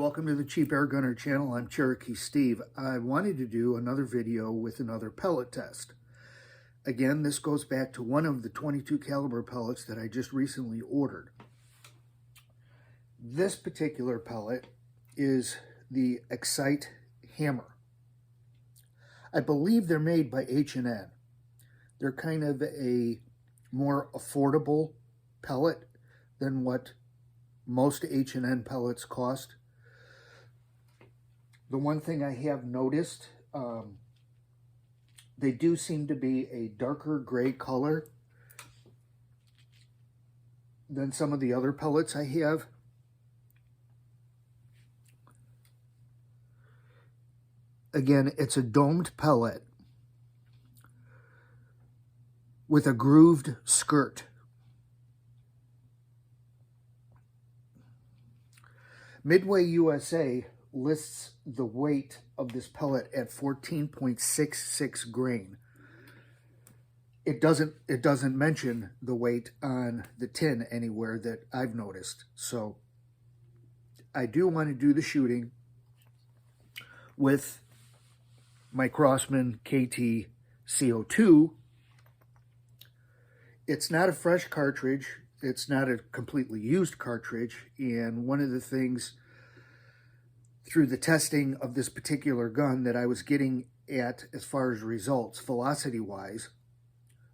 welcome to the Cheap Air Gunner channel. I'm Cherokee Steve. I wanted to do another video with another pellet test. Again, this goes back to one of the 22 caliber pellets that I just recently ordered. This particular pellet is the Excite Hammer. I believe they're made by H&N. They're kind of a more affordable pellet than what most H&N pellets cost. The one thing I have noticed, they do seem to be a darker gray color than some of the other pellets I have. Again, it's a domed pellet with a grooved skirt. Midway USA lists the weight of this pellet at 14.66 grain. It doesn't mention the weight on the tin anywhere that I've noticed. So I do want to do the shooting with my Crosman KT CO2. It's not a fresh cartridge. It's not a completely used cartridge. And one of the things through the testing of this particular gun that I was getting at as far as results, velocity-wise,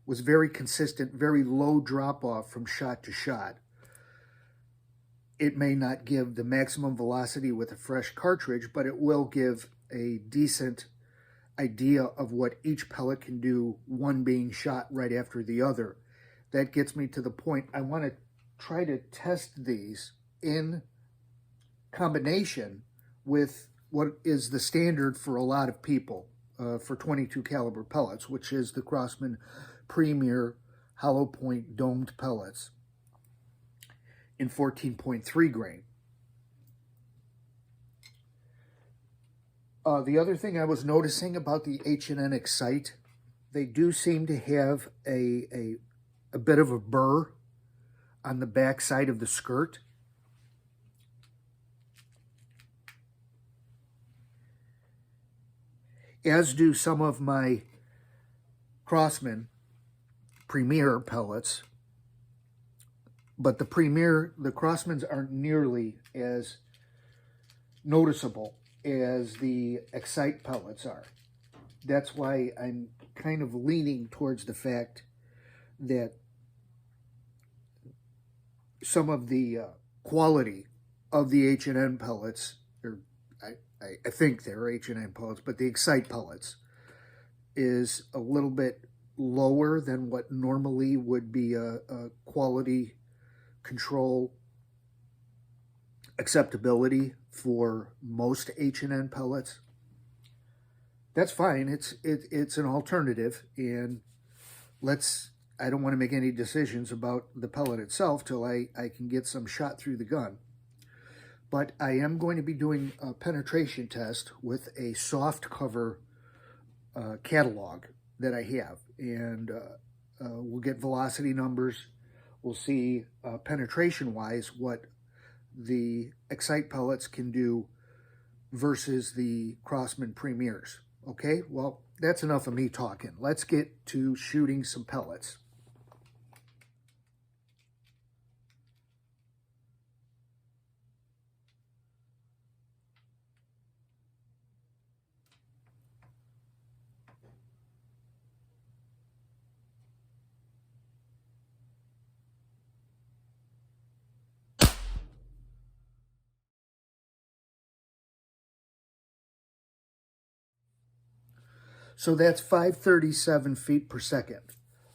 was very consistent, very low drop-off from shot to shot. It may not give the maximum velocity with a fresh cartridge, but it will give a decent idea of what each pellet can do, one being shot right after the other. That gets me to the point I want to try to test these in combination with what is the standard for a lot of people for 22 caliber pellets, which is the Crosman Premier hollow point domed pellets in 14.3 grain. The other thing I was noticing about the H&N Excite, they do seem to have a bit of a burr on the back side of the skirt. As do some of my Crosman Premier pellets. But the Crosmans aren't nearly as noticeable as the Excite pellets are. That's why I'm kind of leaning towards the fact that some of the quality of the H&N pellets, or I think they're H&N pellets, but the Excite pellets is a little bit lower than what normally would be a quality control acceptability for most H&N pellets. That's fine. It's an alternative, and I don't want to make any decisions about the pellet itself till I can get some shot through the gun. But I am going to be doing a penetration test with a soft cover catalog that I have. And we'll get velocity numbers. We'll see penetration-wise what the Excite pellets can do versus the Crosman Premiers. Okay, well, that's enough of me talking. Let's get to shooting some pellets. So that's 537 feet per second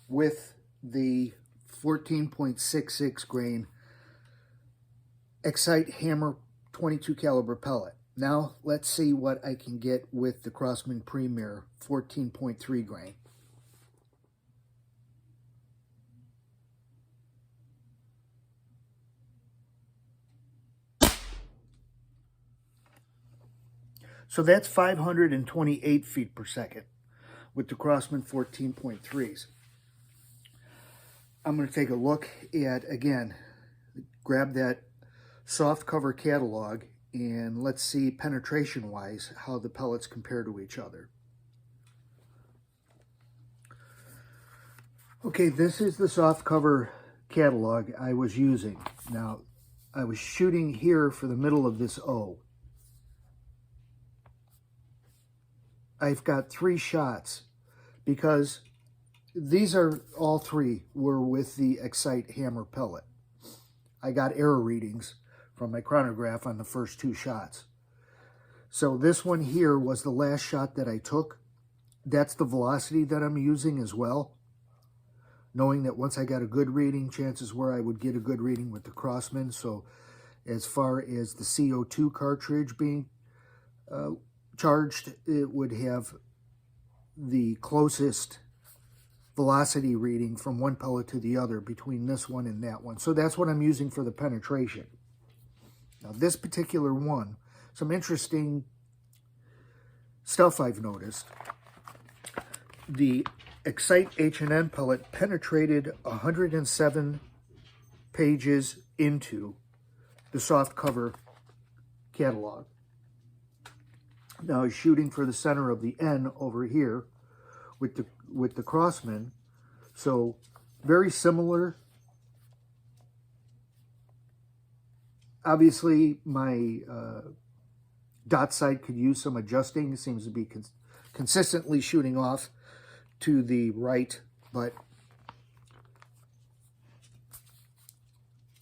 with the 14.66 grain Excite Hammer 22 caliber pellet. Now let's see what I can get with the Crosman Premier 14.3 grain. So that's 528 feet per second with the Crosman 14.3s. I'm going to take a look at, again, grab that soft cover catalog and let's see penetration-wise how the pellets compare to each other. Okay, this is the soft cover catalog I was using. Now, I was shooting here for the middle of this O. I've got 3 shots because these are all 3 were with the Excite hammer pellet. I got error readings from my chronograph on the first 2 shots. So this one here was the last shot that I took. That's the velocity that I'm using as well, knowing that once I got a good reading, chances were I would get a good reading with the Crosman. So as far as the CO2 cartridge being charged, it would have the closest velocity reading from one pellet to the other between this one and that one. So that's what I'm using for the penetration. Now this particular one, some interesting stuff I've noticed. The Excite H&N pellet penetrated 107 pages into the soft cover catalog. Now he's shooting for the center of the N over here with the Crosman, so very similar. Obviously, my dot sight could use some adjusting. It seems to be consistently shooting off to the right, but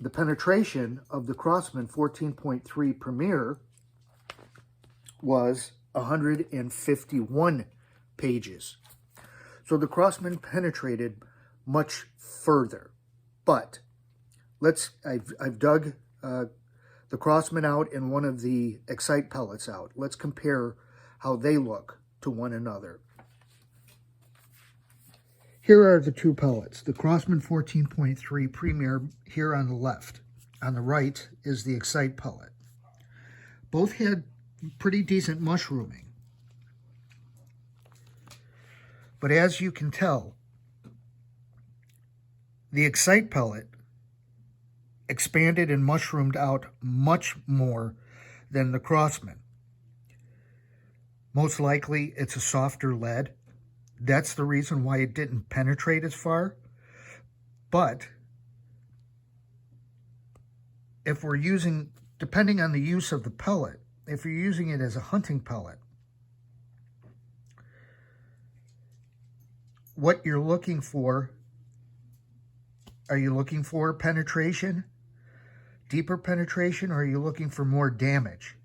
the penetration of the Crosman 14.3 Premier was 151 pages. So the Crosman penetrated much further. But I've dug the Crosman out and one of the Excite pellets out. Let's compare how they look to one another. Here are the 2 pellets. The Crosman 14.3 Premier here on the left. On the right is the Excite pellet. Both had pretty decent mushrooming. But as you can tell, the Excite pellet expanded and mushroomed out much more than the Crosman. Most likely it's a softer lead. That's the reason why it didn't penetrate as far. But if we're using, depending on the use of the pellet, if you're using it as a hunting pellet, what you're looking for, are you looking for penetration, deeper penetration, or are you looking for more damage,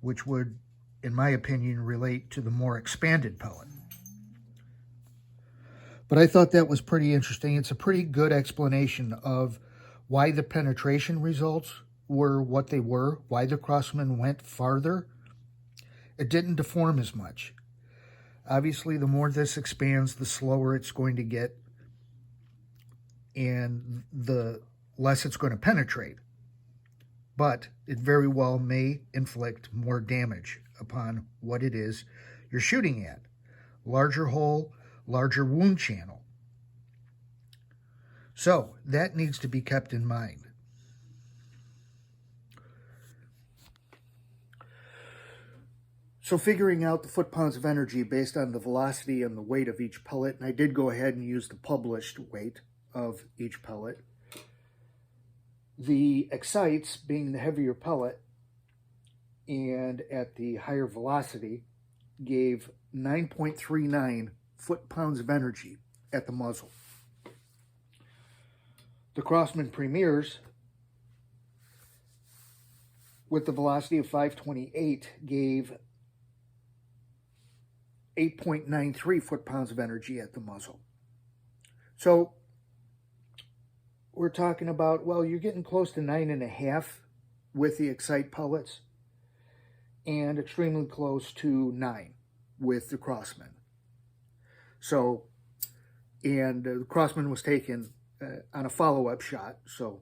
which would, in my opinion, relate to the more expanded pellet? But I thought that was pretty interesting. It's a pretty good explanation of why the penetration results were what they were, why the Crosman went farther. It didn't deform as much. Obviously, the more this expands, the slower it's going to get, and the less it's going to penetrate. But it very well may inflict more damage upon what it is you're shooting at. Larger hole, larger wound channel. So that needs to be kept in mind. So figuring out the foot-pounds of energy based on the velocity and the weight of each pellet, and I did go ahead and use the published weight of each pellet. The Excites, being the heavier pellet and at the higher velocity, gave 9.39 foot-pounds of energy at the muzzle. The Crosman Premiers, with the velocity of 528, gave 8.93 foot-pounds of energy at the muzzle. So we're talking about, well, you're getting close to 9.5 with the Excite pellets and extremely close to 9 with the Crosman. So, and the Crosman was taken on a follow-up shot, so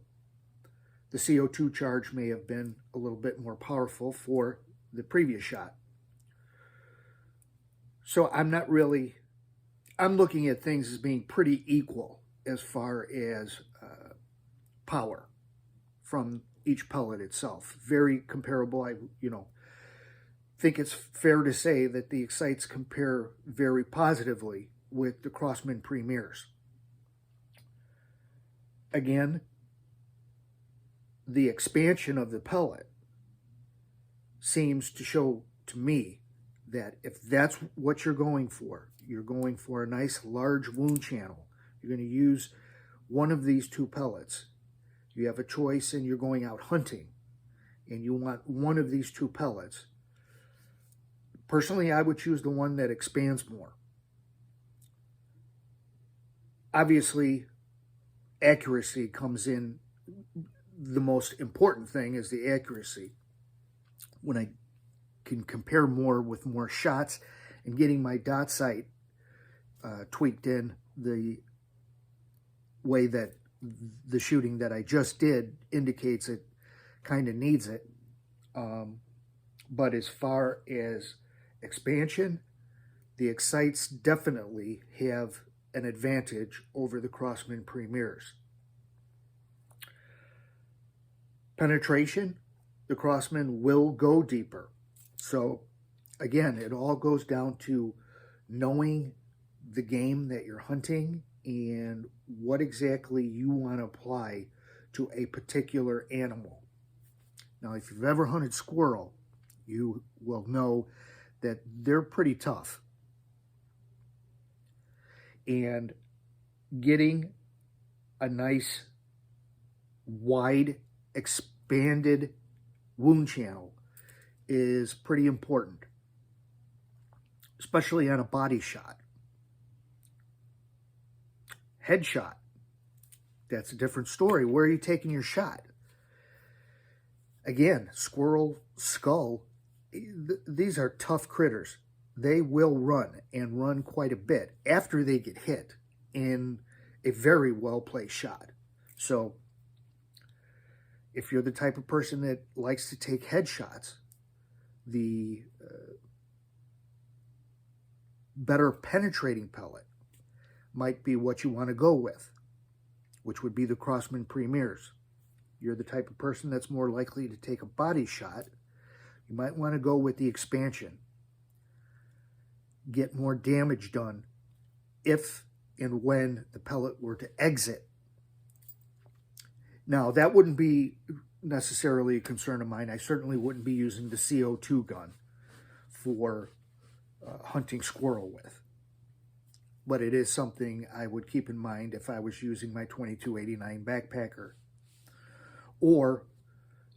the CO2 charge may have been a little bit more powerful for the previous shot. So I'm looking at things as being pretty equal as far as power from each pellet itself. Very comparable. I think it's fair to say that the Excites compare very positively with the Crosman Premiers. Again, the expansion of the pellet seems to show to me that if that's what you're going for a nice large wound channel, you're going to use one of these two pellets. You have a choice and you're going out hunting and you want one of these two pellets. Personally, I would choose the one that expands more. Obviously, accuracy comes in. The most important thing is the accuracy. When I can compare more with more shots and getting my dot sight tweaked in the way that the shooting that I just did indicates it kind of needs it. But as far as expansion, the Excites definitely have an advantage over the Crosman Premiers. Penetration, the Crosman will go deeper. So again, it all goes down to knowing the game that you're hunting and what exactly you want to apply to a particular animal. Now, if you've ever hunted squirrel, you will know that they're pretty tough. And getting a nice, wide, expanded wound channel is pretty important, especially on a body shot. Headshot, that's a different story. Where are you taking your shot? Again, squirrel, skull, these are tough critters. They will run and run quite a bit after they get hit in a very well-placed shot. So if you're the type of person that likes to take headshots, the better penetrating pellet might be what you want to go with, which would be the Crosman Premiers. You're the type of person that's more likely to take a body shot, you might want to go with the expansion. Get more damage done if and when the pellet were to exit. Now, that wouldn't be necessarily a concern of mine. I certainly wouldn't be using the CO2 gun for hunting squirrel with. But it is something I would keep in mind if I was using my 2289 backpacker or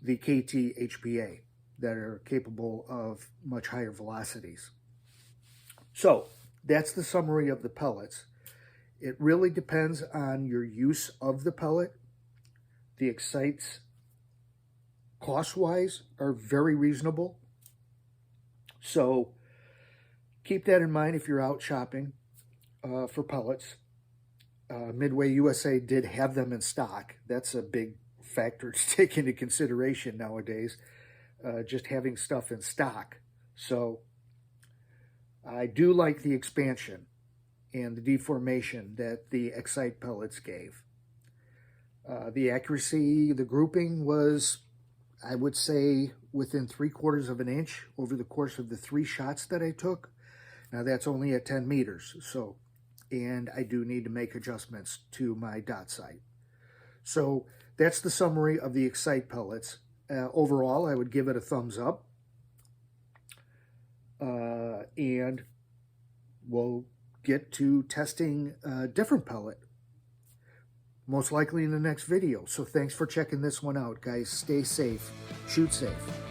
the KT HPA that are capable of much higher velocities. So that's the summary of the pellets. It really depends on your use of the pellet. The Excites, cost-wise, are very reasonable. So keep that in mind if you're out shopping for pellets. Midway USA did have them in stock. That's a big factor to take into consideration nowadays, just having stuff in stock. So I do like the expansion and the deformation that the Excite pellets gave. The accuracy, the grouping was, I would say, within 3/4 of an inch over the course of the 3 shots that I took. Now that's only at 10 meters, so, and I do need to make adjustments to my dot sight. So that's the summary of the Excite pellets. Overall, I would give it a thumbs up. And we'll get to testing a different pellet, most likely in the next video. So thanks for checking this one out, guys. Stay safe, shoot safe.